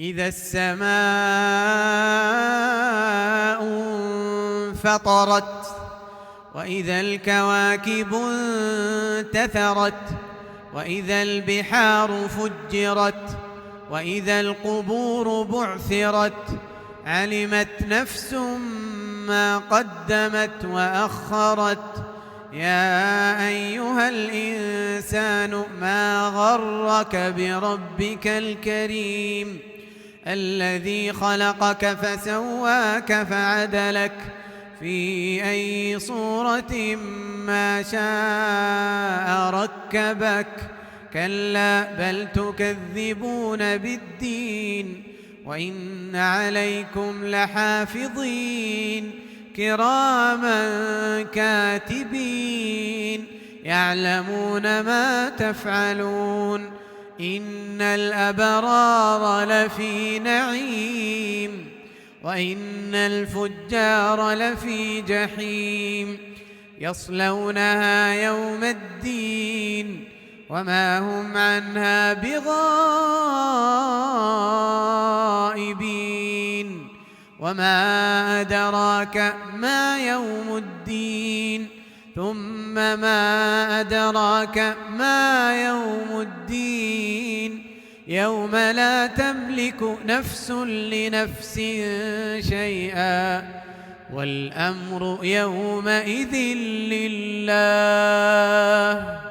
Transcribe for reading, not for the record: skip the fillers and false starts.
إذا السماء انفطرت وإذا الكواكب انتثرت وإذا البحار فجرت وإذا القبور بعثرت علمت نفس ما قدمت وأخرت يا أيها الإنسان ما غرك بربك الكريم الذي خلقك فسواك فعدلك في أي صورة ما شاء ركبك كلا بل تكذبون بالدين وإن عليكم لحافظين كراما كاتبين يعلمون ما تفعلون إن الأبرار لفي نعيم وإن الفجار لفي جحيم يصلونها يوم الدين وما هم عنها بغائبين وما أدراك ما يوم الدين ثم ما أدراك ما يوم الدين يوم لا تملك نفس لنفس شيئا والأمر يومئذ لله.